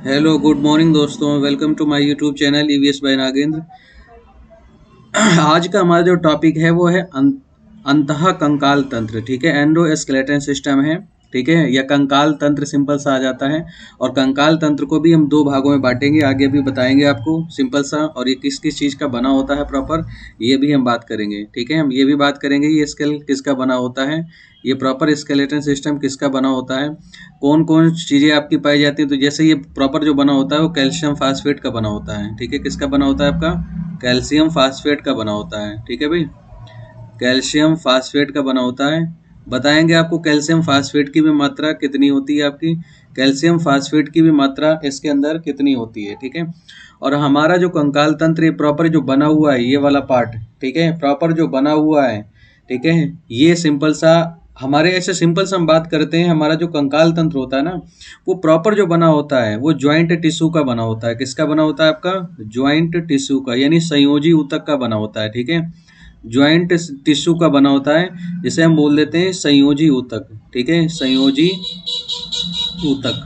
Hello good morning दोस्तों, welcome to my YouTube channel EVS by Nagendra. आज का हमारा जो टॉपिक है वो है अंतः कंकाल तंत्र। ठीक है, एंडोस्केलेटन सिस्टम है। ठीक है, या कंकाल तंत्र सिंपल सा आ जाता है। और कंकाल तंत्र को भी हम दो भागों में बांटेंगे, आगे भी बताएंगे आपको सिंपल सा। और ये किस किस चीज़ का बना होता है प्रॉपर, ये भी हम बात करेंगे। ठीक है, हम ये भी बात करेंगे ये स्केल किसका बना होता है, ये प्रॉपर स्केलेटन सिस्टम किसका बना होता है, कौन कौन चीज़ें आपकी पाई जाती हैं। तो जैसे ये प्रॉपर जो बना होता है वो कैल्शियम फास्फेट का बना होता है। ठीक है, किसका बना होता है आपका, कैल्शियम फास्फेट का बना होता है। ठीक है भाई, कैल्शियम फास्फेट का बना होता है। बताएंगे आपको कैल्शियम फास्फेट की भी मात्रा कितनी होती है, आपकी कैल्शियम फास्फेट की भी मात्रा इसके अंदर कितनी होती है। ठीक है, और हमारा जो कंकाल तंत्र प्रॉपर जो बना हुआ है, ये वाला पार्ट, ठीक है, प्रॉपर जो बना हुआ है, ठीक है, ये सिंपल सा हमारे ऐसे सिंपल से हम बात करते हैं। हमारा जो कंकाल तंत्र होता है ना, वो प्रॉपर जो बना होता है वो ज्वाइंट टिश्यू का बना होता है। किसका बना होता है आपका, ज्वाइंट टिश्यू का, यानी संयोजी ऊतक का बना होता है। ठीक है, ज्वाइंट टिश्यू का बना होता है, जिसे हम बोल देते हैं संयोजी ऊतक। ठीक है, संयोजी ऊतक।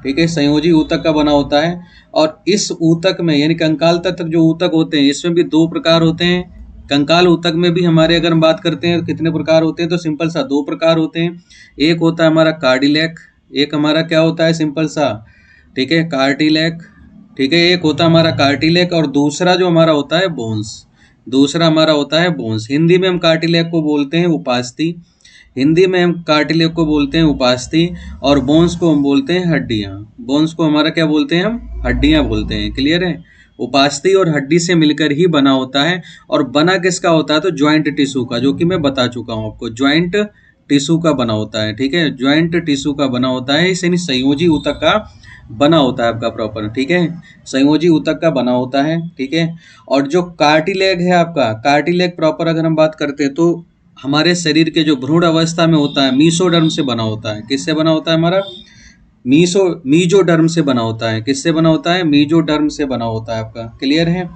ठीक है, संयोजी ऊतक का बना होता है। और इस ऊतक में यानी कंकाल तंत्र जो ऊतक होते हैं, इसमें भी दो प्रकार होते हैं। कंकाल ऊतक में भी हमारे अगर हम बात करते हैं कितने प्रकार होते हैं, तो सिंपल सा दो प्रकार होते हैं। एक होता है हमारा कार्डिलैक, एक हमारा क्या होता है सिंपल सा, ठीक है, कार्टिलैक। ठीक है, एक होता है हमारा कार्टिलैक और दूसरा जो हमारा होता है बोन्स। दूसरा हमारा होता है बोन्स। हिंदी में हम कार्टिलैक को बोलते हैं उपास्थि, हिंदी में हम कार्टिलेज को बोलते हैं उपास्थि, और बोन्स को हम बोलते हैं हड्डियाँ। बोन्स को हमारा क्या बोलते हैं, हम हड्डियाँ बोलते हैं। क्लियर है, उपास्थि और हड्डी से मिलकर ही बना होता है। और बना किसका होता है, तो ज्वाइंट टिश्यू का, जो कि मैं बता चुका हूँ आपको, ज्वाइंट टिश्यू का बना होता है। ठीक है, ज्वाइंट टिश्यू का बना होता है, यानी संयोजी ऊतक का बना होता है आपका प्रॉपर। ठीक है, संयोजी ऊतक का बना होता है। ठीक है, और जो कार्टिलेग है आपका, कार्टिलेग प्रॉपर अगर हम बात करते हैं तो हमारे शरीर के जो भ्रूण अवस्था में होता है, मीसोडर्म से बना होता है। किससे बना होता है हमारा, मीजोडर्म से बना होता है। किससे बना होता है, मीजोडर्म से बना होता है आपका। क्लियर है,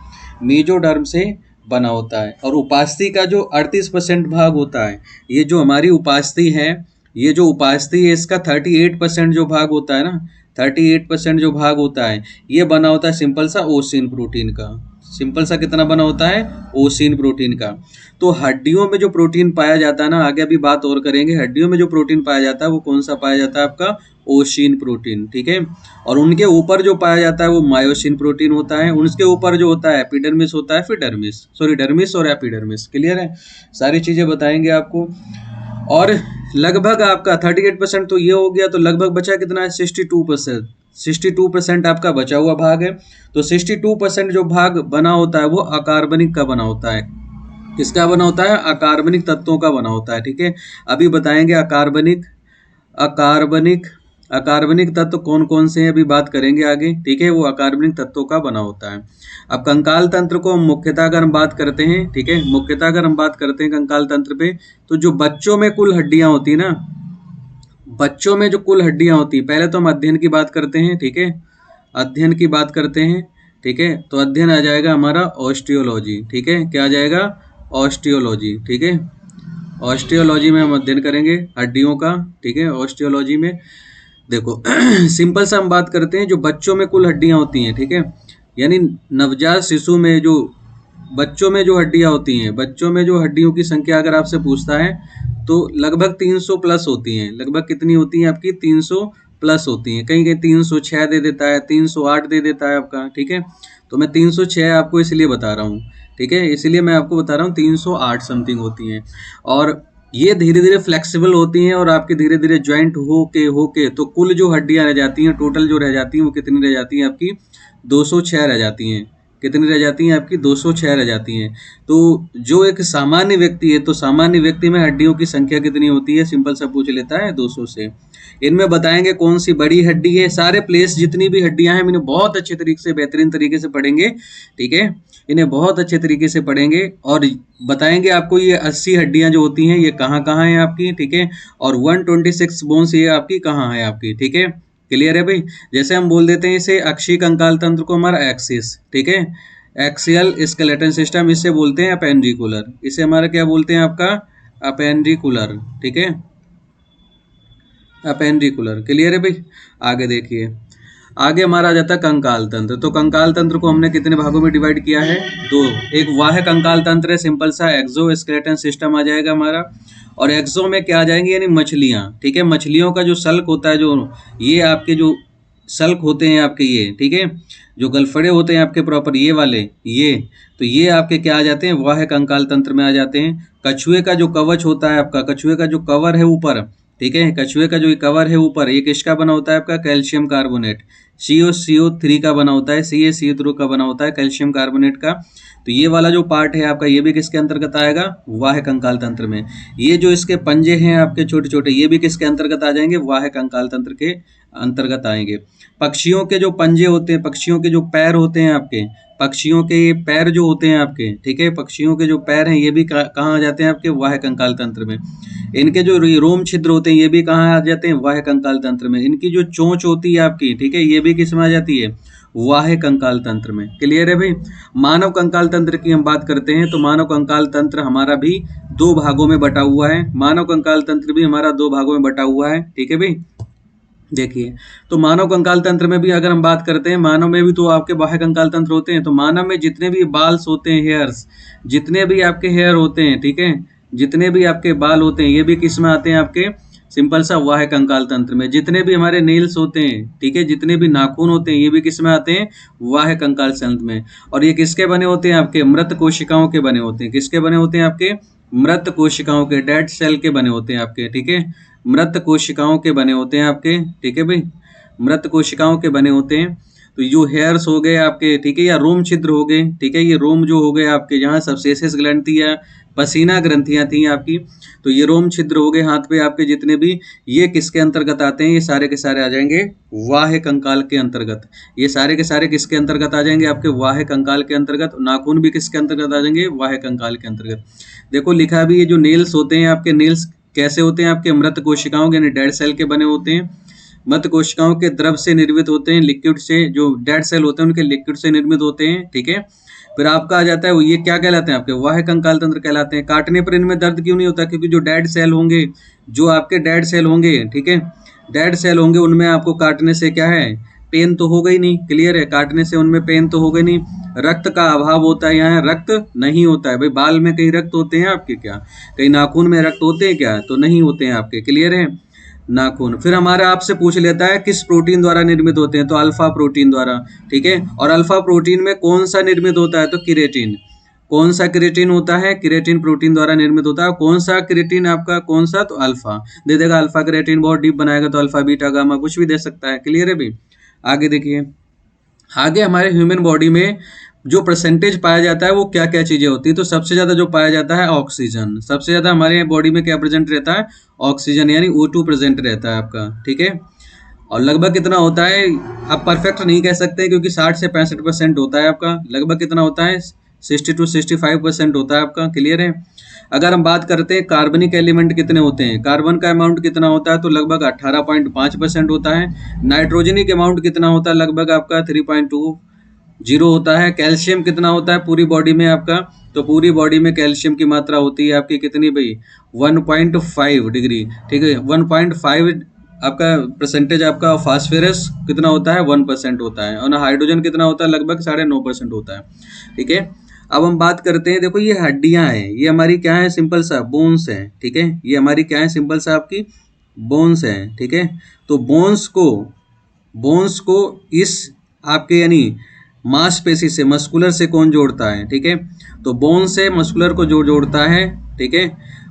मीजोडर्म से बना होता है। और उपास्थि का जो 38% भाग होता है, ये जो हमारी उपास्थि है, ये जो उपास्थि है इसका 38% जो भाग होता है ना, 38% जो भाग होता है, ये बना होता है सिंपल सा ओसिन प्रोटीन का। सिंपल सा कितना बना होता है, ओसिन प्रोटीन का। तो हड्डियों में जो प्रोटीन पाया जाता है ना, आगे अभी बात और करेंगे, हड्डियों में जो प्रोटीन पाया जाता है वो कौन सा पाया जाता है आपका, ओशिन प्रोटीन। ठीक है, और उनके ऊपर जो पाया जाता है वो मायोसिन प्रोटीन होता है। उनके ऊपर जो होता है एपिडर्मिस होता है, फिडर्मिस, सॉरी डर्मिस और एपिडर्मिस। क्लियर है, सारी चीजें बताएंगे आपको। और लगभग आपका 38% तो ये हो गया, तो लगभग बचा कितना है, 62%। 62% आपका बचा हुआ भाग है। तो 62% जो भाग बना होता है वो अकार्बनिक का बना होता है। किसका बना होता है, अकार्बनिक तत्वों का बना होता है। ठीक है, अभी बताएंगे अकार्बनिक, अकार्बनिक, अकार्बनिक तत्व कौन कौन से हैं, अभी बात करेंगे आगे। ठीक है, वो अकार्बनिक तत्वों का बना होता है। अब कंकाल तंत्र को मुख्यतः अगर हम बात करते हैं, ठीक है, मुख्यतः अगर हम बात करते हैं कंकाल तंत्र पे, तो जो बच्चों में कुल हड्डियां होती है ना, बच्चों में जो कुल हड्डियां होती है, पहले तो हम अध्ययन की बात करते हैं। ठीक है, अध्ययन की बात करते हैं। ठीक है, तो अध्ययन आ जाएगा हमारा ऑस्टियोलॉजी। ठीक है, क्या आ जाएगा, ऑस्टियोलॉजी। ठीक है, ऑस्टियोलॉजी में हम अध्ययन करेंगे हड्डियों का। ठीक है, ऑस्टियोलॉजी में देखो सिंपल सा हम बात करते हैं, जो बच्चों में कुल हड्डियां होती हैं, ठीक है, यानी नवजात शिशु में जो बच्चों में जो हड्डियां होती हैं, बच्चों में जो हड्डियों की संख्या अगर आपसे पूछता है तो लगभग 300 प्लस होती हैं। लगभग कितनी होती हैं आपकी, 300 प्लस होती हैं। कहीं कहीं 306 दे देता है, 308 दे देता है आपका। ठीक है, तो मैं 306 आपको इसलिए बता रहा हूँ। ठीक है, इसलिए मैं आपको बता रहा हूँ 308 समथिंग होती हैं। और ये धीरे धीरे फ्लेक्सिबल होती हैं और आपके धीरे धीरे ज्वाइंट होके तो कुल जो हड्डियां रह जाती हैं, टोटल जो रह जाती हैं वो कितनी रह जाती हैं आपकी, 206 रह जाती हैं। कितनी रह जाती हैं आपकी, 206 रह जाती हैं। तो जो एक सामान्य व्यक्ति है, तो सामान्य व्यक्ति में हड्डियों की संख्या कितनी होती है, सिंपल सा पूछ लेता है, 200 से। इनमें बताएंगे कौन सी बड़ी हड्डी है, सारे प्लेस जितनी भी हड्डियां हैं इन्हें बहुत अच्छे तरीके से, बेहतरीन तरीके से पढ़ेंगे। ठीक है, इन्हें बहुत अच्छे तरीके से पढ़ेंगे और बताएंगे आपको ये 80 हड्डियां जो होती हैं ये कहाँ कहाँ हैं आपकी। ठीक है, और 126 बोन्स ये आपकी कहाँ है आपकी। ठीक है, क्लियर है भाई। जैसे हम बोल देते हैं इसे अक्षीय कंकाल तंत्र को हमारा एक्सिस, ठीक है, एक्सियल स्केलेटन सिस्टम, इसे बोलते हैं अपेंडिकुलर। इसे हमारा क्या बोलते हैं आपका, अपेंडिकुलर। ठीक है, अपेंडिकुलर। क्लियर है भाई, आगे देखिए। आगे हमारा आ जाता है कंकाल तंत्र। तो कंकाल तंत्र को हमने कितने भागों में डिवाइड किया है? दो। एक बाह्य कंकाल तंत्र है, सिंपल सा एक्सोस्केलेटन सिस्टम आ जाएगा हमारा, और एक्सो में क्या आ जाएंगे, यानी मछलियाँ, ठीक है। मछलियों का जो सल्क होता है, जो ये आपके जो सल्क होते हैं आपके ये, ठीक है, जो गलफड़े होते हैं आपके प्रॉपर ये वाले, ये तो ये आपके क्या आ जाते हैं, बाह्य कंकाल तंत्र में आ जाते हैं। कछुए का जो कवच होता है आपका, कछुए का जो कवर है ऊपर, ठीक है, कछुए का जो कवर है ऊपर, ये किसका बना होता है आपका? कैल्शियम कार्बोनेट, CaCO3 का बना होता है, CaCO3 का बना होता है, कैल्शियम कार्बोनेट का। तो ये वाला जो पार्ट है आपका, ये भी किसके अंतर्गत आएगा? बाह्य कंकाल तंत्र में। ये जो इसके पंजे हैं आपके छोटे छोटे, ये भी किसके अंतर्गत आ जाएंगे? बाह्य कंकाल तंत्र के अंतर्गत आएंगे। पक्षियों के जो पंजे होते हैं, पक्षियों के जो पैर होते हैं आपके, पक्षियों के ये पैर जो होते हैं आपके, ठीक है, पक्षियों के जो पैर हैं ये भी कहाँ आ जाते हैं आपके? बाह्य कंकाल तंत्र में। इनके जो रोम छिद्र होते हैं ये भी कहाँ आ जाते हैं? बाह्य कंकाल तंत्र में। इनकी जो चोंच होती है आपकी, ठीक है, ये भी किस में आ जाती है? बाह्य कंकाल तंत्र में। क्लियर है भाई? मानव कंकाल तंत्र की हम बात करते हैं तो मानव कंकाल तंत्र हमारा भी दो भागों में बटा हुआ है। मानव कंकाल तंत्र भी हमारा दो भागों में बटा हुआ है, ठीक है भाई। देखिए, तो मानव कंकाल तंत्र में भी अगर हम बात करते हैं, मानव में भी तो आपके बाह्य कंकाल तंत्र होते हैं। तो मानव में जितने भी बाल्स होते हैं, हेयर्स, जितने भी आपके हेयर होते हैं, ठीक है, जितने भी आपके बाल होते हैं, ये भी किस में आते हैं आपके? सिंपल सा बाह्य कंकाल तंत्र में। जितने भी हमारे नेल्स होते हैं, ठीक है, जितने भी नाखून होते हैं, ये भी किस में आते हैं? बाह्य कंकाल तंत्र में। और ये किसके बने होते हैं आपके? मृत कोशिकाओं के बने होते हैं। किसके बने होते हैं आपके? मृत कोशिकाओं के, डेड सेल के बने होते हैं आपके, ठीक है, मृत कोशिकाओं के बने होते हैं आपके, ठीक है भाई, मृत कोशिकाओं के बने होते हैं। तो जो हेयर्स हो गए आपके, ठीक है, या रोम छिद्र हो गए, ठीक है, ये रोम जो हो गए आपके, जहाँ सबसेसिस ग्लैंड थी या पसीना ग्रंथियां थी आपकी, तो ये रोम छिद्र हो गए हाथ पे आपके जितने भी, ये किसके अंतर्गत आते हैं? ये सारे के सारे आ जाएंगे बाह्य कंकाल के अंतर्गत। ये सारे के सारे किसके अंतर्गत आ जाएंगे? आपके बाह्य कंकाल के अंतर्गत। नाखून भी किसके अंतर्गत आ जाएंगे? बाह्य कंकाल के अंतर्गत। देखो लिखा भी, ये जो नेल्स होते हैं आपके, नेल्स कैसे होते हैं आपके? मृत कोशिकाओं यानी डेड सेल के बने होते हैं। मृत कोशिकाओं के द्रव से निर्मित होते हैं, लिक्विड से, जो डेड सेल होते हैं उनके लिक्विड से निर्मित होते हैं, ठीक है। फिर आपका आ जाता है वो, ये क्या कहलाते हैं आपके? बाह्य कंकाल तंत्र कहलाते हैं। काटने पर इनमें दर्द क्यों नहीं होता? क्योंकि जो डेड सेल होंगे, जो आपके डेड सेल होंगे, ठीक है, डेड सेल होंगे, उनमें आपको काटने से क्या है? पेन तो हो गई नहीं। क्लियर है? काटने से उनमें पेन तो हो गई नहीं। रक्त का अभाव होता है, यहाँ रक्त नहीं होता है भाई। बाल में कहीं रक्त होते हैं आपके क्या? कहीं नाखून में रक्त होते हैं क्या? तो नहीं होते हैं आपके। क्लियर है? नाखून। फिर हमारा आपसे पूछ लेता है किस प्रोटीन द्वारा निर्मित होते हैं? तो अल्फा प्रोटीन द्वारा, ठीक है। और अल्फा प्रोटीन में कौन सा निर्मित होता है? तो केराटिन। कौन सा केराटिन होता है? केराटिन प्रोटीन द्वारा निर्मित होता है। कौन सा केराटिन आपका? कौन सा? तो अल्फा दे देगा। अल्फा केराटिन बहुत डीप बनाएगा तो अल्फा बीटा गामा कुछ भी दे सकता है। क्लियर है भाई? आगे देखिए, आगे हमारे ह्यूमन बॉडी में जो परसेंटेज पाया जाता है वो क्या क्या चीजें होती है? तो सबसे ज्यादा जो पाया जाता है ऑक्सीजन। सबसे ज्यादा हमारे बॉडी में क्या प्रेजेंट रहता है? ऑक्सीजन, यानी O2 प्रेजेंट रहता है आपका, ठीक है। और लगभग कितना होता है? आप परफेक्ट नहीं कह सकते क्योंकि 60 से 65% होता है आपका। लगभग कितना होता है? 60 to 65% होता है आपका। क्लियर है? अगर हम बात करते हैं कार्बनिक एलिमेंट कितने होते हैं, कार्बन का अमाउंट कितना होता है? तो लगभग 18.5% होता है। नाइट्रोजनिक अमाउंट कितना होता है? लगभग आपका 3.20 होता है। कैल्शियम कितना होता है पूरी बॉडी में आपका? तो पूरी बॉडी में कैल्शियम की मात्रा होती है आपकी कितनी भाई? 1.5 डिग्री, ठीक है। 1.5 आपका परसेंटेज आपका। फास्फोरस कितना होता है? 1% होता है। और हाइड्रोजन कितना होता है? लगभग 9.5% होता है, ठीक है। अब हम बात करते हैं, देखो ये हड्डियां हैं, ये हमारी क्या है? सिंपल सा बोन्स है, ठीक है। ये हमारी क्या है? सिंपल सा आपकी बोन्स है, ठीक है। तो बोन्स को इस आपके यानी मांसपेशी से, मस्कुलर से कौन जोड़ता है? ठीक है, तो बोन से मस्कुलर को जो जोड़ता है, ठीक है,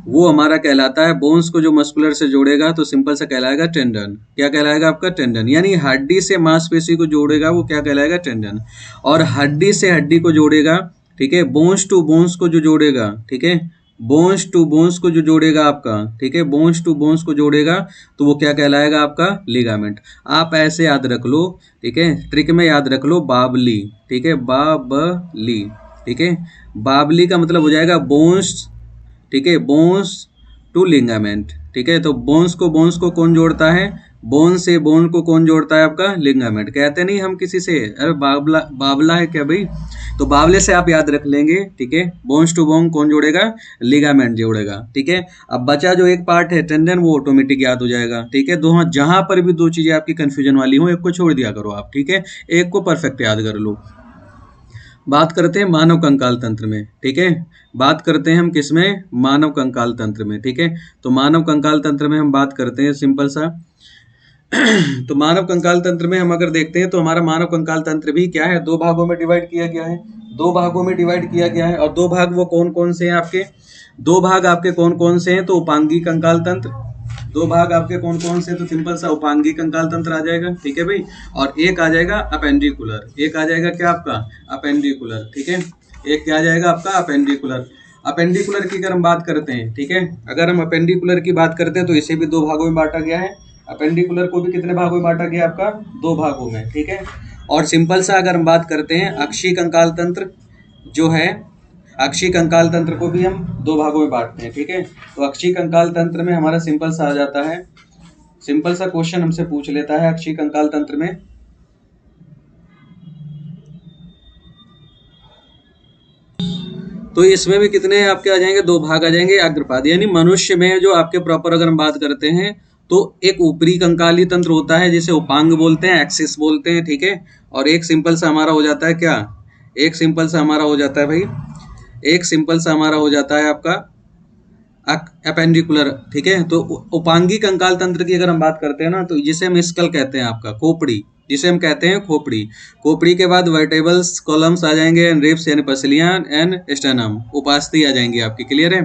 वो हमारा कहलाता है। बोन्स को जो मस्कुलर से जोड़ेगा तो सिंपल सा कहलाएगा टेंडन। क्या कहलाएगा आपका? टेंडन। यानी हड्डी से मांसपेशी को जोड़ेगा वो क्या कहलाएगा? टेंडन। और हड्डी से हड्डी को जोड़ेगा, ठीक है, बोन्स टू बोन्स को जो जोड़ेगा, ठीक है, बोन्स टू बोन्स को जो जोड़ेगा आपका, ठीक है, बोन्स टू बोन्स को जोड़ेगा तो वो क्या कहलाएगा आपका? लिगामेंट। आप ऐसे याद रख लो, ठीक है, ट्रिक में याद रख लो, बाबली, ठीक है, बाबली, ठीक है। बाबली का मतलब हो जाएगा बोन्स, ठीक है, बोन्स टू लिगामेंट, ठीक है। तो बोन्स को कौन जोड़ता है? बोन से बोन को कौन जोड़ता है आपका? लिगामेंट। कहते नहीं हम किसी से अरे बाबला बाबला है क्या भाई, तो बावले से आप याद रख लेंगे, ठीक है। बोन्स टू बोन कौन जोड़ेगा? लिगामेंट जोड़ेगा, ठीक है। अब बचा जो एक पार्ट है टेंडन, वो ऑटोमेटिक याद हो जाएगा, ठीक है। दो जहां पर भी दो चीजें आपकी कंफ्यूजन वाली हो, एक को छोड़ दिया करो आप, ठीक है, एक को परफेक्ट याद कर लो। बात करते हैं मानव कंकाल तंत्र में, ठीक है। बात करते हैं हम किसमें? मानव कंकाल तंत्र में, ठीक है। तो मानव कंकाल तंत्र में हम बात करते हैं सिंपल सा तो मानव कंकाल तंत्र में हम अगर देखते हैं तो हमारा मानव कंकाल तंत्र भी क्या है? दो भागों में डिवाइड किया गया है। दो भागों में डिवाइड किया गया है, और दो भाग वो कौन कौन से हैं आपके? दो भाग आपके कौन कौन से हैं? तो उपांगी कंकाल तंत्र। दो भाग आपके कौन कौन से? तो सिंपल सा उपांगी कंकाल तंत्र आ जाएगा, ठीक है भाई। और एक आ जाएगा अपेंडिकुलर। एक आ जाएगा क्या आपका? अपेंडिकुलर, ठीक है। एक क्या आ जाएगा आपका? अपेंडिकुलर। अपेंडिकुलर की अगर हम बात करते हैं, ठीक है, अगर हम अपेंडिकुलर की बात करते हैं तो इसे भी दो भागों में बांटा गया है। अपेंडिकुलर को भी कितने भागों में बांटा गया आपका? दो भागों में, ठीक है। और सिंपल सा अगर हम बात करते हैं अक्षीय कंकाल तंत्र जो है, अक्षीय कंकाल तंत्र को भी हम दो भागों में बांटते हैं, ठीक है। तो अक्षीय कंकाल तंत्र में हमारा सिंपल सा आ जाता है, सिंपल सा क्वेश्चन हमसे पूछ लेता है अक्षीय कंकाल तंत्र में, तो इसमें भी कितने आपके आ जाएंगे? दो भाग आ जाएंगे अग्रपाद। यानी मनुष्य में जो आपके प्रॉपर अगर हम बात करते हैं तो एक ऊपरी कंकाली तंत्र होता है जिसे उपांग बोलते हैं, एक्सिस बोलते हैं, ठीक है। और एक सिंपल सा हमारा हो जाता है क्या? एक सिंपल सा हमारा हो जाता है भाई, एक सिंपल सा हमारा हो जाता है आपका अपेंडिकुलर, ठीक है। तो उपांगी कंकाल तंत्र की अगर हम बात करते हैं ना, तो जिसे हम स्कल कहते हैं आपका, खोपड़ी, जिसे हम कहते हैं खोपड़ी। खोपड़ी के बाद वर्टेबल्स कॉलम्स आ जाएंगे, एंड रिब्स यानी पसलियां, एंड स्टेनम उपास्थि आ जाएंगी आपकी, क्लियर है।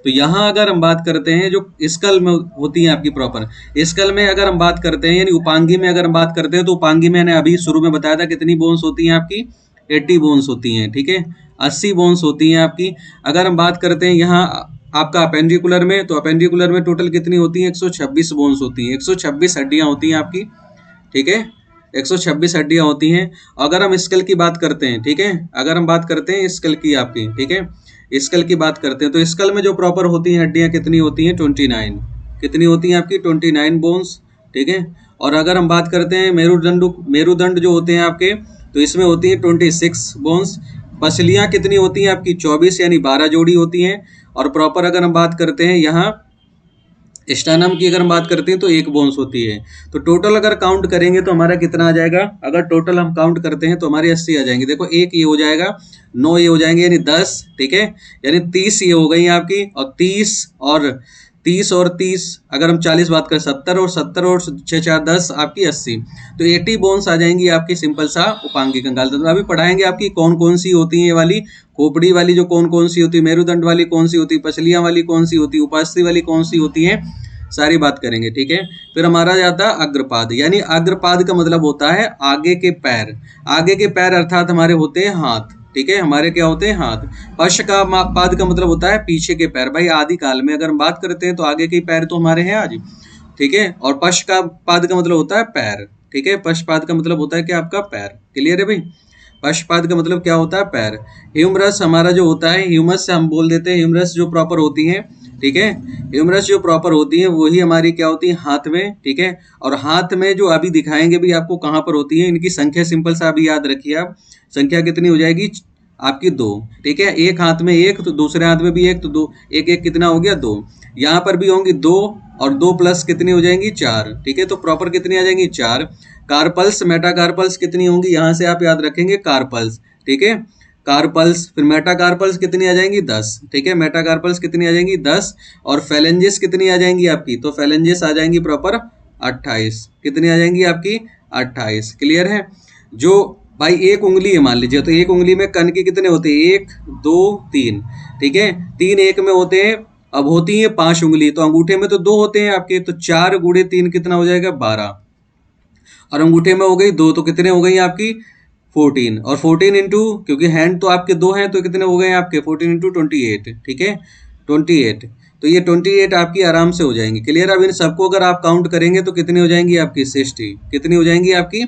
तो यहाँ अगर हम बात करते हैं जो स्कल में होती है आपकी प्रॉपर, स्कल में अगर हम बात करते हैं यानी उपांगी में अगर हम बात करते हैं, तो उपांगी में मैंने अभी शुरू में बताया था कितनी बोन्स होती हैं आपकी? 80 बोन्स होती हैं, ठीक है, 80 बोन्स होती हैं आपकी। अगर हम बात करते हैं यहाँ आपका अपेंडिकुलर में, तो अपेंडिकुलर में टोटल कितनी होती हैं? 126 बोन्स होती हैं, 126 हड्डियां होती हैं आपकी, ठीक है, 126 हड्डियां होती हैं। अगर हम स्कल की बात करते हैं, ठीक है, अगर हम बात करते हैं स्कल की आपकी, ठीक है, स्कल की बात करते हैं, तो स्कल में जो प्रॉपर होती हैं हड्डियां कितनी होती हैं? 29। कितनी होती हैं आपकी? 29 बोन्स, ठीक है। और अगर हम बात करते हैं मेरुदंड जो होते हैं आपके, तो इसमें होती है 26 बोन्स। पसलियां कितनी होती हैं आपकी? 24 यानी 12 जोड़ी होती हैं। और प्रॉपर अगर हम बात करते हैं यहाँ स्टानम की अगर हम बात करते हैं तो एक बोन्स होती है। तो टोटल अगर काउंट करेंगे तो हमारा कितना आ जाएगा? अगर टोटल हम काउंट करते हैं तो हमारे 80 आ जाएंगे। देखो, एक ये हो जाएगा, 9 ये हो जाएंगे, यानी 10, ठीक है, यानी 30 ये हो गई आपकी, और 30 और 30 अगर हम 40 बात करें, 70 और 70 और 6 4 10 आपकी 80, तो 80 बोन्स आ जाएंगी आपकी सिंपल सा उपांगी कंकाल तंत्र। अभी पढ़ाएंगे आपकी कौन कौन सी होती है ये वाली, खोपड़ी वाली जो कौन कौन सी होती है, मेरुदंड वाली कौन सी होती है, पसलियां वाली कौन सी होती है, उपास्थि वाली कौन सी होती है, सारी बात करेंगे, ठीक है। फिर हमारा जाता है अग्रपाद, यानी अग्रपाद का मतलब होता है आगे के पैर। आगे के पैर अर्थात हमारे होते हैं हाथ, ठीक है, हमारे क्या होते हैं? हाथ। पश्च का पाद का मतलब होता है पीछे के पैर। भाई आदि काल में अगर हम बात करते हैं तो आगे के पैर तो हमारे हैं आज, ठीक है। और पश्च का पाद का मतलब होता है पैर, ठीक है, पश्चपाद का मतलब होता है कि आपका पैर, क्लियर है भाई। पश्चपाद का मतलब क्या होता है? पैर। ह्यूमरस हमारा जो होता है, ह्यूमस से हम बोल देते हैं, ह्यूमरस जो प्रॉपर होती है, ठीक है, ह्यूमरस जो प्रॉपर होती है वही हमारी क्या होती है? हाथ में, ठीक है। और हाथ में जो अभी दिखाएंगे भी आपको कहाँ पर होती है, इनकी संख्या सिंपल सा अभी याद रखिए आप, संख्या कितनी हो जाएगी आपकी? 2, ठीक है। एक हाथ में एक, तो दूसरे हाथ में भी एक, तो 2, एक एक कितना हो गया? 2। यहाँ पर भी होंगी 2, और 2 प्लस कितनी हो जाएंगी? 4, ठीक है। तो प्रॉपर कितनी आ जाएंगी? 4। कार्पल्स, मेटाकार्पल्स कितनी होंगी? यहाँ से आप याद रखेंगे कार्पल्स, ठीक है, कार्पल्स। फिर मेटाकार्पल्स कितनी आ जाएंगी? 10, ठीक है, मेटाकार्पल्स कितनी आ जाएंगी? 10। और फेलेंजेस कितनी आ जाएंगी आपकी? तो फेलेंजेस आ जाएंगी प्रॉपर 28। कितनी आ जाएंगी आपकी? 28, क्लियर है। जो भाई एक उंगली है मान लीजिए, तो एक उंगली में कण के कितने होते हैं? 1 2 3, ठीक है, 3 एक में होते हैं। अब होती है 5 उंगली, तो अंगूठे में तो 2 होते हैं आपके, तो 4 गुणे 3 कितना हो जाएगा? 12। और अंगूठे में हो गई 2, तो कितने हो गई आपकी? 14। और 14 इंटू, क्योंकि हैंड तो आपके 2 हैं, तो कितने हो गए आपके? 14 इंटू 28, ठीक है, 28। तो ये 28 आपकी आराम से हो जाएंगी, क्लियर। अब इन सबको अगर आप काउंट करेंगे तो कितनी हो जाएंगी आपकी? 60। कितनी हो जाएंगी आपकी?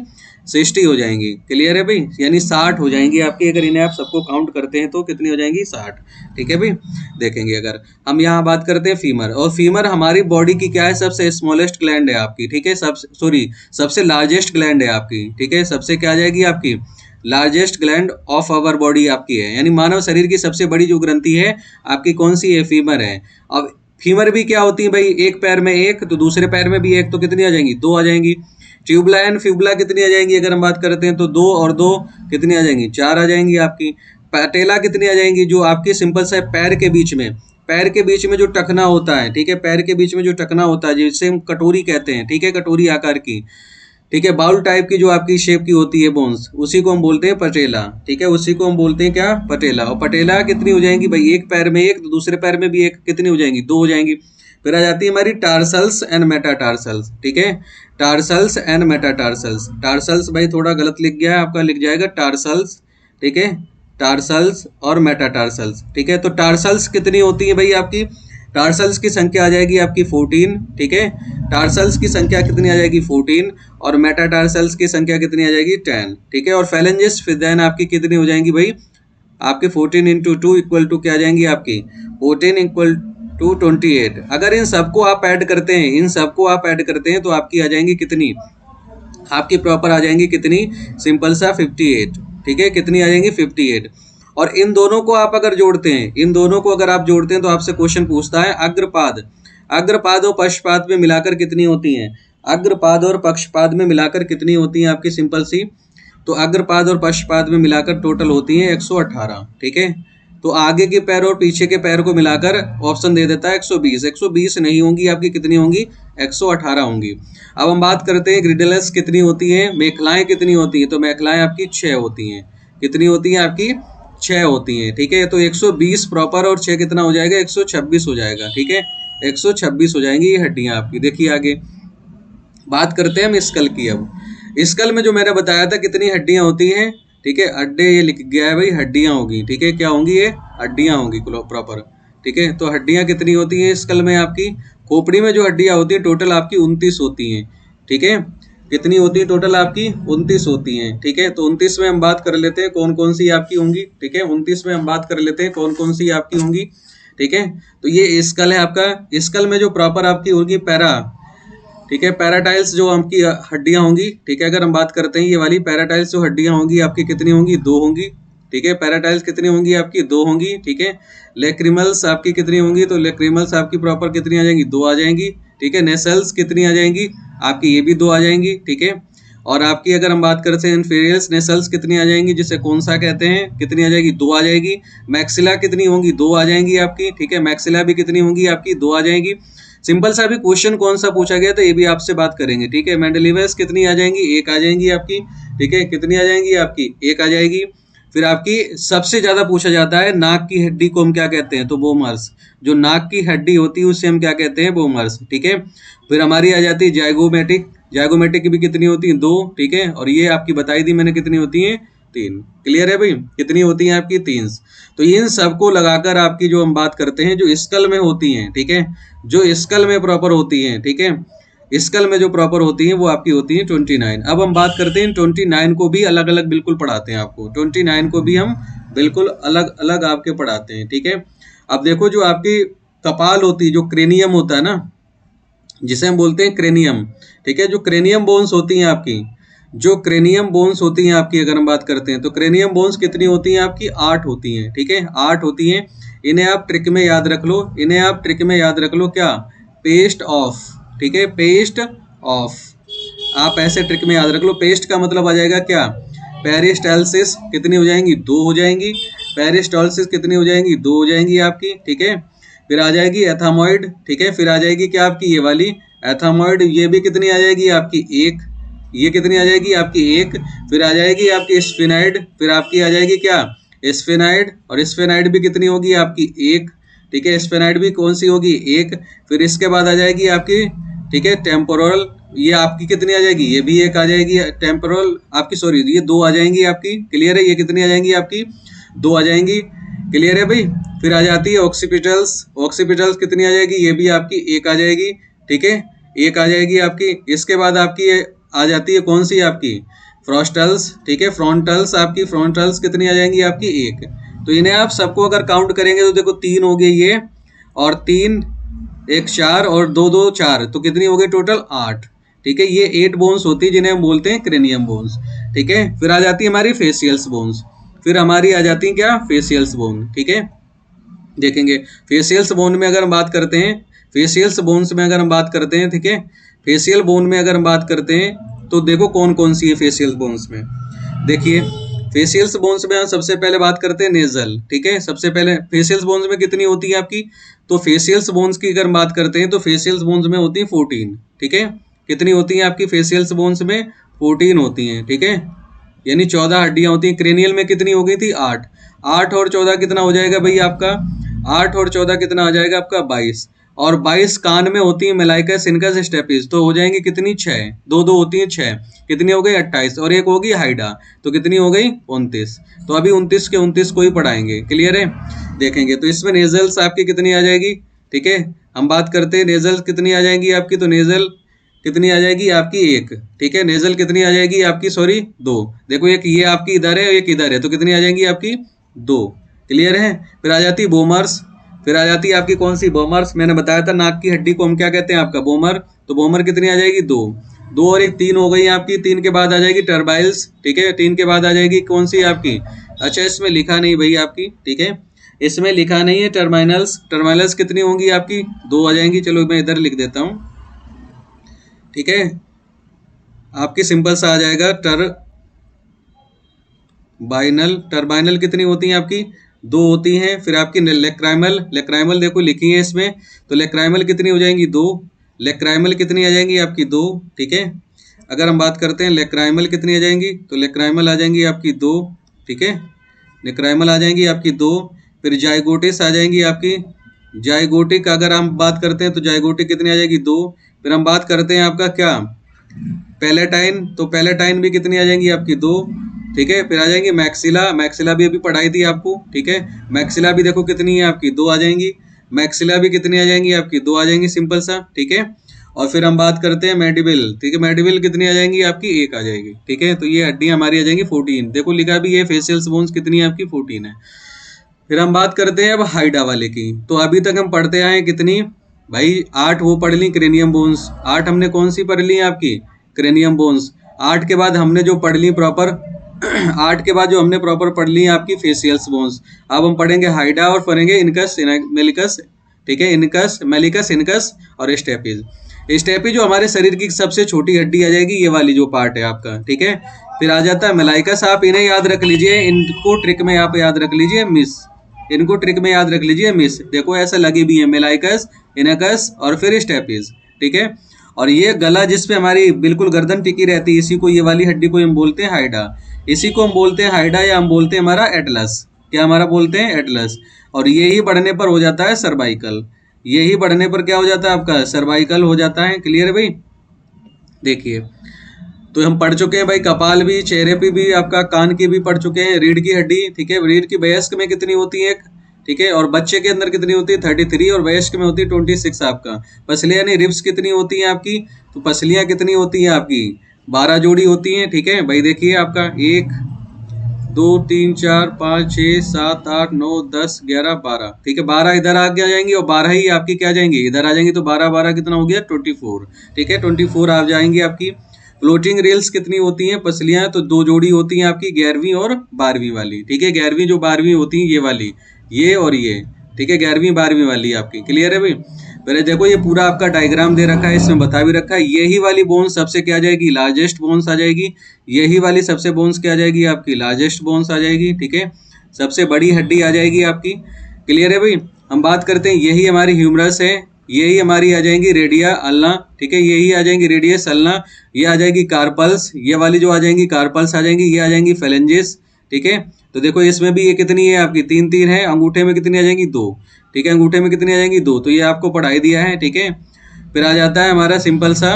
60 हो जाएंगी। क्लियर है भाई, यानी 60 हो जाएंगी आपकी, अगर इन्हें आप सबको काउंट करते हैं तो कितनी हो जाएंगी 60। ठीक है भाई, देखेंगे अगर हम यहाँ बात करते हैं फीमर, और फीमर हमारी बॉडी की क्या है, सबसे स्मॉलेस्ट ग्लैंड है आपकी। ठीक है, सबसे लार्जेस्ट ग्लैंड है आपकी। ठीक है, सबसे क्या आ जाएगी आपकी, largest gland of our body आपकी है, यानी मानव शरीर की सबसे बड़ी जो ग्रंथि है आपकी कौन सी है, फीमर है। अब फीमर भी क्या होती है भाई, एक पैर में एक तो दूसरे पैर में भी एक, तो कितनी आ जाएंगी, 2 आ जाएंगी। ट्यूबला एंड फ्यूबला कितनी आ जाएंगी अगर हम बात करते हैं तो 2 और 2 कितनी आ जाएंगी, 4 आ जाएंगी आपकी। पैटेला कितनी आ जाएंगी, जो आपकी सिंपल सा पैर के बीच में, पैर के बीच में जो टखना होता है, ठीक है, पैर के बीच में जो टखना होता है जिसे हम कटोरी कहते हैं, ठीक है, कटोरी आकार की, ठीक है, बाउल टाइप की जो आपकी शेप की होती है बोन्स, उसी को हम बोलते हैं पटेला। ठीक है, उसी को हम बोलते हैं क्या, पटेला। और पटेला कितनी हो जाएंगी भाई, एक पैर में एक तो दूसरे पैर में भी एक, कितनी हो जाएंगी, 2 हो जाएंगी। फिर आ जाती है हमारी टार्सल्स एंड मेटाटार्सल्स। ठीक है, टार्सल्स एंड मेटाटार्सल्स। टार्सल्स भाई थोड़ा गलत लिख गया है आपका, लिख जाएगा टार्सल्स। ठीक है, टार्सल्स और मेटाटार्सल्स। ठीक है, तो टार्सल्स कितनी होती है भाई आपकी, टार्सल्स की संख्या आ जाएगी आपकी 14। ठीक है, टार्सल्स की संख्या कितनी आ जाएगी 14, और मेटाटार्सल्स की संख्या कितनी आ जाएगी 10। ठीक है, और फेलेंजेस फिर देन आपकी कितनी हो जाएंगी भाई, आपके 14 इंटू 2 इक्वल टू क्या आ जाएंगी आपकी 14 इक्वल टू 28। अगर इन सबको आप ऐड करते हैं, इन सबको आप ऐड करते हैं तो आपकी आ जाएंगी कितनी, आपकी प्रॉपर आ जाएंगी कितनी, सिंपल सा 58। ठीक है, कितनी आ जाएंगी 58। और इन दोनों को आप अगर जोड़ते हैं, इन दोनों को अगर आप जोड़ते हैं तो आपसे क्वेश्चन पूछता है अग्रपाद, अग्रपाद और पक्षपाद में मिलाकर कितनी होती हैं, अग्रपाद और पक्षपाद में मिलाकर कितनी होती हैं आपकी, सिंपल सी, तो अग्रपाद और पक्षपाद में मिलाकर टोटल होती हैं 118। ठीक है, तो आगे के पैर और पीछे के पैर को मिलाकर ऑप्शन दे देता है 120। 120 नहीं होंगी आपकी, कितनी होंगी, 118 होंगी। अब हम बात करते हैं ग्रिडलेस कितनी होती हैं, मेखलाएं कितनी होती हैं, तो मेखलाएं आपकी 6 होती हैं। कितनी होती हैं आपकी, 6 होती हैं। ठीक है, तो 120 प्रॉपर और 6 कितना हो जाएगा, 126 हो जाएगा। ठीक है, 126 हो जाएंगी ये हड्डियां आपकी। देखिए आगे बात करते हैं हम स्कल की। अब स्कल में जो मैंने बताया था कितनी हड्डियां होती हैं, ठीक है, अड्डे ये लिख गया है भाई, हड्डियां होगी। ठीक है, क्या होंगी ये, हड्डियां होंगी प्रॉपर। ठीक है, तो हड्डियां कितनी होती हैं स्कल में आपकी, खोपड़ी में जो हड्डियां होती हैं टोटल आपकी 29 होती हैं। ठीक है, कितनी होती है टोटल आपकी, 29 होती हैं। ठीक है, तो 29 में हम बात कर लेते हैं कौन कौन सी आपकी होंगी। ठीक है, 29 में हम बात कर लेते हैं कौन कौन सी आपकी होंगी। ठीक है, तो ये स्कल है आपका, स्कल में जो प्रॉपर आपकी होगी पैरा, ठीक है, पैराटाइल्स जो आपकी हड्डियां होंगी। ठीक है, अगर हम बात करते हैं ये वाली पैराटाइल्स जो हड्डियां होंगी आपकी कितनी होंगी, 2 होंगी। ठीक है, पैराटाइल्स कितनी होंगी आपकी, 2 होंगी। ठीक है, लेक्रिमल्स आपकी कितनी होंगी, तो लेक्रिमल्स आपकी प्रॉपर कितनी आ जाएंगी, 2 आ जाएंगी। ठीक है, नेसल्स कितनी आ जाएंगी आपकी, ये भी 2 आ जाएंगी। ठीक है, और आपकी अगर हम बात करते हैं इन्फीरियर्स नेसल्स कितनी आ जाएंगी, जिसे कौन सा कहते हैं, कितनी आ जाएगी, 2 आ जाएगी। मैक्सिला कितनी होंगी, 2 आ जाएंगी आपकी। ठीक है, मैक्सिला भी कितनी होंगी आपकी, 2 आ जाएंगी। सिंपल सा भी क्वेश्चन कौन सा पूछा गया था ये भी आपसे बात करेंगे। ठीक है, मैंडेलिवस कितनी आ जाएंगी, 1 आ जाएंगी आपकी। ठीक है, कितनी आ जाएंगी आपकी, 1 आ जाएगी। फिर आपकी सबसे ज्यादा पूछा जाता है नाक की हड्डी को हम क्या कहते हैं, तो बोमर्स। जो नाक की हड्डी होती है उसे हम क्या कहते हैं, बोमर्स। ठीक है, फिर हमारी आ जाती है जाइगोमेटिक, जाइगोमेटिक की भी कितनी होती है, 2। ठीक है, और ये आपकी बताई दी मैंने कितनी होती है, 3। क्लियर है भाई, कितनी होती है आपकी, 3। तो इन सबको लगाकर आपकी जो हम बात करते हैं जो स्कल में होती हैं, ठीक है, जो स्कल में प्रॉपर होती हैं, ठीक है, स्कल में जो प्रॉपर होती हैं वो आपकी होती हैं 29। अब हम बात करते हैं 29 को भी अलग अलग बिल्कुल पढ़ाते हैं आपको, 29 को भी हम बिल्कुल अलग अलग आपके पढ़ाते हैं। ठीक है, अब देखो जो आपकी कपाल होती है, जो क्रेनियम होता है ना, जिसे हम बोलते हैं क्रेनियम। ठीक है, जो क्रेनियम बोन्स होती हैं आपकी, जो क्रेनियम बोन्स होती हैं आपकी, अगर हम बात करते हैं तो क्रेनियम बोन्स कितनी होती हैं आपकी, 8 होती हैं। ठीक है, 8 होती हैं। इन्हें आप ट्रिक में याद रख लो, इन्हें आप ट्रिक में याद रख लो, क्या, पेस्ट ऑफ। ठीक है, पेस्ट ऑफ, आप ऐसे ट्रिक में याद रख लो। पेस्ट का मतलब आ जाएगा क्या, पेरिस्टाल्सिस कितनी हो जाएंगी, 2 हो जाएंगी। पेरिस्टाल्सिस कितनी हो जाएंगी, 2 हो जाएंगी आपकी। ठीक है, फिर आ जाएगी एथामॉइड। ठीक है, फिर आ जाएगी क्या आपकी ये वाली एथामॉइड, ये भी कितनी आ जाएगी आपकी, 1। ये कितनी आ जाएगी आपकी, 1। फिर आ जाएगी आपकी स्फेनाइड, फिर आपकी आ जाएगी क्या, स्फेनाइड, और स्फेनाइड भी कितनी होगी आपकी, 1। ठीक है, स्फेनाइड भी कौन सी होगी, 1। फिर इसके बाद आ जाएगी आपकी, ठीक है, टेम्पोरल, ये आपकी कितनी आ जाएगी, ये भी 1 आ जाएगी। टेम्पोरल आपकी, सॉरी, ये 2 आ जाएंगी आपकी। क्लियर है, ये कितनी आ जाएंगी आपकी, 2 आ जाएंगी। क्लियर है भाई, फिर आ जाती है ऑक्सीपिटल्स, ऑक्सीपिटल्स कितनी आ जाएगी, ये भी आपकी 1 आ जाएगी। ठीक है, 1 आ जाएगी आपकी। इसके बाद आपकी आ जाती है कौन सी आपकी फ्रॉस्टल्स, ठीक है। फ्रंटल्स आपकी, फ्रंटल्स कितनी आ जाएंगी आपकी 1। तो इन्हें आप सबको अगर काउंट करेंगे तो देखो 3 हो गए ये, और 3 1 4 और 2 2 4, तो कितनी हो गई टोटल 8, ठीक है। ये 8 बोन्स होती है जिन्हें हम बोलते हैं क्रेनियम बोन्स, ठीक है। फिर आ जाती है हमारी फेशियल्स बोन्स, फिर हमारी आ जाती है क्या फेशियल्स बोन, ठीक है। देखेंगे फेशियल्स बोन में अगर हम बात करते हैं, फेशियल्स बोन्स में अगर हम बात करते हैं, ठीक है, फेशियल बोन में अगर हम बात करते हैं तो देखो कौन कौन सी है फेशियल बोन्स में। देखिए फेशियल्स बोन्स में हम सबसे पहले बात करते हैं नेजल, ठीक है। सबसे पहले फेशियल्स बोन्स में कितनी होती है आपकी, तो फेशियल्स बोन्स की अगर हम बात करते हैं तो फेशियल्स बोन्स में होती है 14, ठीक है। कितनी होती है आपकी फेशियल्स बोन्स में 14 होती हैं, ठीक है, यानी 14 हड्डियां होती हैं। क्रेनियल में कितनी हो गई थी 8, 8 और 14 कितना हो जाएगा भाई आपका, 8 और 14 कितना आ जाएगा आपका 22, और 22 कान में होती है मेलाइकस इनकस स्टेपिस, तो हो जाएंगी कितनी 6, 2 2 होती है 6, कितनी हो गई 28, और एक होगी हाइडा, तो कितनी हो गई 29। तो अभी 29 के 29 को ही पढ़ाएंगे, क्लियर है। देखेंगे तो इसमें नेजल्स आपकी कितनी आ जाएगी, ठीक है। हम बात करते हैं नेजल्स कितनी आ जाएंगी आपकी, तो नेजल कितनी आ जाएगी आपकी 1, ठीक है। नेजल कितनी आ जाएगी आपकी, सॉरी 2, देखो एक ये आपकी इधर है एक इधर है, तो कितनी आ जाएंगी आपकी 2, क्लियर है। फिर आ जाती है बोमर्स, फिर आ जाती है आपकी कौन सी बोमर्स, मैंने बताया था नाक की हड्डी को हम क्या कहते हैं आपका बोमर, तो बोमर कितनी आ जाएगी 2, 2 और 1 3 हो गई आपकी। 3 के बाद आ जाएगी टर्बाइल्स, ठीक है। 3 के बाद आ जाएगी कौन सी आपकी, अच्छा इसमें लिखा नहीं भाई आपकी, ठीक है, इसमें लिखा नहीं है टर्माइनल्स। टर्माइनल्स कितनी होंगी आपकी 2 आ जाएंगी, चलो मैं इधर लिख देता हूँ, ठीक है। आपकी सिंपल सा आ जाएगा टर्बाइनल, टर्बाइनल कितनी होती हैं आपकी 2 होती हैं। फिर आपकी लेक्राइमल, लेक्राइमल देखो लिखी है इसमें, तो लेक्राइमल कितनी हो जाएंगी 2, लेक्राइमल कितनी आ जाएंगी आपकी 2, ठीक है। अगर हम बात करते हैं लेक्राइमल कितनी आ जाएंगी, तो लेक्राइमल आ जाएंगी आपकी 2, ठीक है, लेक्राइमल आ जाएंगी आपकी 2। फिर जाइगोटिस आ जाएंगी आपकी, जाइगोटिक अगर हम बात करते हैं तो जाइगोटिक कितनी आ जाएगी 2। फिर हम बात करते हैं आपका क्या पैलेटाइन, तो पैलेटाइन भी कितनी आ जाएंगी आपकी 2, ठीक है। फिर आ जाएंगी मैक्सिला, मैक्सिला भी अभी पढ़ाई थी आपको, ठीक है। मैक्सिला भी देखो कितनी है आपकी 2 आ जाएंगी, मैक्सिला भी कितनी आ जाएंगी आपकी 2 आ जाएंगी, सिंपल सा, ठीक है। और फिर हम बात करते हैं मैंडिबल, ठीक है, मैंडिबल कितनी आ जाएंगी आपकी 1 आ जाएगी, ठीक है। तो ये हड्डियां हमारी आ जाएंगी 14, देखो लिखा भी है फेशियल्स बोन्स कितनी है आपकी 14 है। फिर हम बात करते हैं अब हाइडा वाले की, तो अभी तक हम पढ़ते आए कितनी भाई 8 वो पढ़ ली क्रेनियम बोन्स, 8 हमने कौन सी पढ़ ली आपकी क्रेनियम बोन्स। 8 के बाद हमने जो पढ़ ली प्रॉपर 8 के बाद जो हमने प्रॉपर पढ़ ली आपकी फेशियल्स बोन्स। अब हम पढ़ेंगे हाइडा और पढ़ेंगे इनकस मेलिकस, ठीक है, इनकस मेलिकस इनकस और स्टेपिज। स्टेपिज जो हमारे शरीर की सबसे छोटी हड्डी आ जाएगी, ये वाली जो पार्ट है आपका, ठीक है। फिर आ जाता है मेलाइकस, आप इन्हें याद रख लीजिए, इनको ट्रिक में आप याद रख लीजिए मिस, इनको ट्रिक में याद रख लीजिए मिस, देखो ऐसा लगी भी है मेलाइकस इनकस और फिर स्टेपिज, ठीक है। और ये गला जिस पे हमारी बिल्कुल गर्दन टिकी रहती है, इसी को ये वाली हड्डी को हम बोलते हैं हाइडा, इसी को हम बोलते हैं हाइडा, या हम बोलते हैं हमारा एटलस, क्या हमारा बोलते हैं एटलस। और यही बढ़ने पर हो जाता है सर्वाइकल, यही बढ़ने पर क्या हो जाता है आपका सर्वाइकल हो जाता है, क्लियर है भाई। देखिए तो हम पढ़ चुके हैं भाई कपाल भी, चेहरे पे भी, आपका कान की भी पढ़ चुके हैं, रीढ़ की हड्डी, ठीक है, रीढ़ की वयस्क में कितनी होती है 1, ठीक है, और बच्चे के अंदर कितनी होती है 33, और वयस्क में होती है 26 आपका। पसलियां यानी रिब्स कितनी होती हैं आपकी, तो पसलियां कितनी होती हैं आपकी 12 जोड़ी होती हैं, ठीक है भाई। देखिए आपका 1 2 3 4 5 6 7 8 9 10 11 12, ठीक है, 12 इधर आ जाएंगी और 12 ही आपकी क्या जाएंगी इधर आ जाएंगी, तो 12 12 कितना हो गया 24, ठीक है, 24 आ जाएंगी आपकी। फ्लोटिंग रेल्स कितनी होती हैं पसलियां, तो 2 जोड़ी होती हैं आपकी 11वीं और 12वीं वाली, ठीक है, 11वीं जो 12वीं होती हैं ये वाली, ये और ये, ठीक है, 11वीं 12वीं वाली आपकी, क्लियर है भाई। पहले देखो ये पूरा आपका डायग्राम दे रखा है, इसमें बता भी रखा है, यही वाली बोन्स सबसे क्या आ जाएगी लार्जेस्ट बोन्स आ जाएगी, यही वाली सबसे बोन्स क्या आ जाएगी आपकी लार्जेस्ट बोन्स आ जाएगी, ठीक है, सबसे बड़ी हड्डी आ जाएगी आपकी, क्लियर है भाई। हम बात करते हैं यही हमारी ह्यूमरस है, यही हमारी आ जाएंगी रेडिया अल्ना, ठीक है, यही आ जाएंगी रेडियस अल्ना, ये आ जाएगी कार्पल्स, ये वाली जो आ जाएंगी कार्पल्स आ जाएंगी, ये आ जाएंगी फेलेंजेस, ठीक है। तो देखो इसमें भी ये कितनी है आपकी 3 3 है, अंगूठे में कितनी आ जाएंगी 2, ठीक है, अंगूठे में कितनी आ जाएंगी 2, तो ये आपको पढ़ाई दिया है, ठीक है। फिर आ जाता है हमारा सिंपल सा,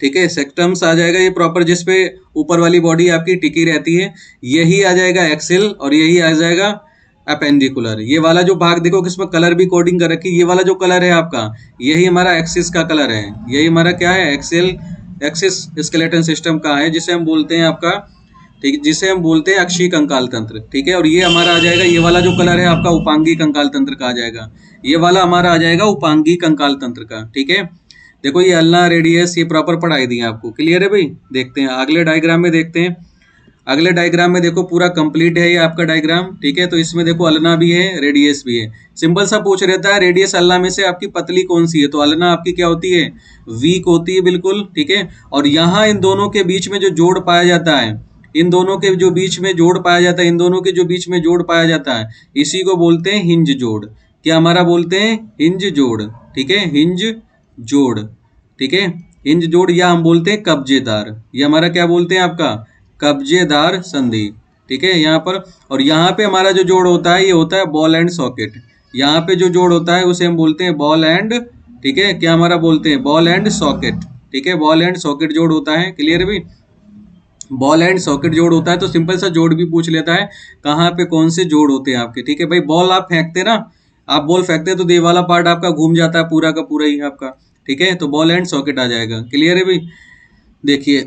ठीक है, सेक्टम्स आ जाएगा, ये प्रॉपर जिस पे ऊपर वाली बॉडी आपकी टिकी रहती है, यही आ जाएगा एक्सिल, और यही आ जाएगा अपेंडिकुलर। ये वाला जो भाग देखो किसमें कलर भी कोडिंग कर रखी है, ये वाला जो कलर है आपका यही हमारा एक्सिस का कलर है, यही हमारा क्या है एक्सेल एक्सिस स्केलेटन सिस्टम कहाँ है, जिसे हम बोलते हैं आपका, ठीक, जिसे हम बोलते हैं अक्षीय कंकाल तंत्र, ठीक है। और ये हमारा आ जाएगा, ये वाला जो कलर है आपका उपांगी कंकाल तंत्र का आ जाएगा, ये वाला हमारा आ जाएगा उपांगी कंकाल तंत्र का, ठीक है। देखो ये अल्ना रेडियस ये प्रॉपर पढ़ाई दी है आपको, क्लियर है भाई। देखते हैं अगले डायग्राम में, देखते हैं अगले डायग्राम में। देखो पूरा कंप्लीट है ये आपका डायग्राम, ठीक है। तो इसमें देखो अल्ना भी है, रेडियस भी है। सिंपल सा पूछ रहता है रेडियस अल्ना में से आपकी पतली कौन सी है, तो अल्ना आपकी क्या होती है, वीक होती है, बिल्कुल, ठीक है। और यहाँ इन दोनों के बीच में जो जोड़ पाया जाता है, इन दोनों के जो बीच में जोड़ पाया जाता है, इन दोनों के जो बीच में जोड़ पाया जाता है, इसी को बोलते हैं हिंज जोड़। क्या हमारा बोलते हैं, हिंज जोड़, ठीक है, हिंज जोड़, ठीक है, हिंज जोड़, या हम बोलते हैं कब्जेदार। ये हमारा क्या बोलते हैं आपका, कब्जेदार संधि, ठीक है, यहाँ पर। और यहाँ पे हमारा जो जोड़ होता है ये होता है बॉल एंड सॉकेट। यहाँ पे जो जोड़ होता है उसे हम बोलते हैं बॉल एंड, ठीक है, क्या हमारा बोलते हैं, बॉल एंड सॉकेट, ठीक है, बॉल एंड सॉकेट जोड़ होता है, क्लियर है भाई। बॉल एंड सॉकेट जोड़ होता है, तो सिंपल सा जोड़ भी पूछ लेता है कहाँ पे कौन से जोड़ होते हैं आपके, ठीक है भाई। बॉल आप फेंकते ना, आप बॉल फेंकते हैं तो ये वाला पार्ट आपका घूम जाता है पूरा का पूरा ही आपका, ठीक है। तो बॉल एंड सॉकेट आ जाएगा, क्लियर है भाई। देखिए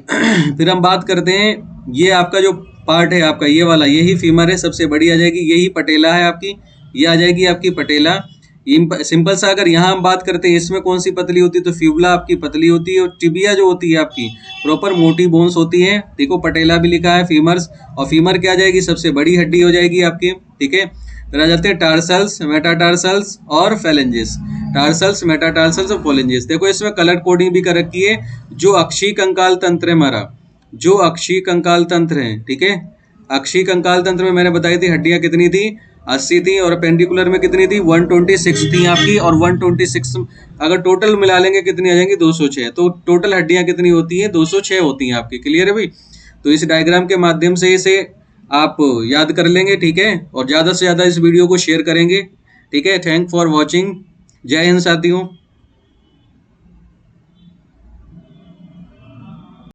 फिर हम बात करते हैं, ये आपका जो पार्ट है आपका ये वाला, यही फीमर है, सबसे बड़ी आ जाएगी, यही पटेला है आपकी, ये आ जाएगी आपकी पटेला। सिंपल सा अगर यहाँ हम बात करते हैं इसमें कौन सी पतली होती है, तो फ्यूबला आपकी पतली होती है, और टिबिया जो होती है आपकी प्रॉपर मोटी बोन्स होती है। देखो पटेला भी लिखा है, फीमर्स, और फीमर क्या आ जाएगी, सबसे बड़ी हड्डी हो जाएगी आपकी, ठीक है। फिर आ जाते हैं टार्सल्स, मेटाटार्सल्स और फेलेंजेस, टार्सल्स, मेटाटार्सल्स और फोलेंजेस। देखो इसमें कलर कोडिंग भी कर रखी है। जो अक्षीय कंकाल तंत्र है हमारा, जो अक्षीय कंकाल तंत्र है, ठीक है, अक्षीय कंकाल तंत्र में मैंने बताई थी हड्डियां कितनी थी, 80 थी, और पेंडिकुलर में कितनी थी, 126 थी आपकी। और 126 अगर टोटल मिला लेंगे कितनी आ जाएंगी, 206। तो टोटल हड्डियां कितनी होती हैं, 206 होती हैं आपकी, क्लियर है भाई। तो इस डायग्राम के माध्यम से इसे आप याद कर लेंगे, ठीक है, और ज़्यादा से ज़्यादा इस वीडियो को शेयर करेंगे, ठीक है। थैंक फॉर वॉचिंग, जय हिंद साथियों।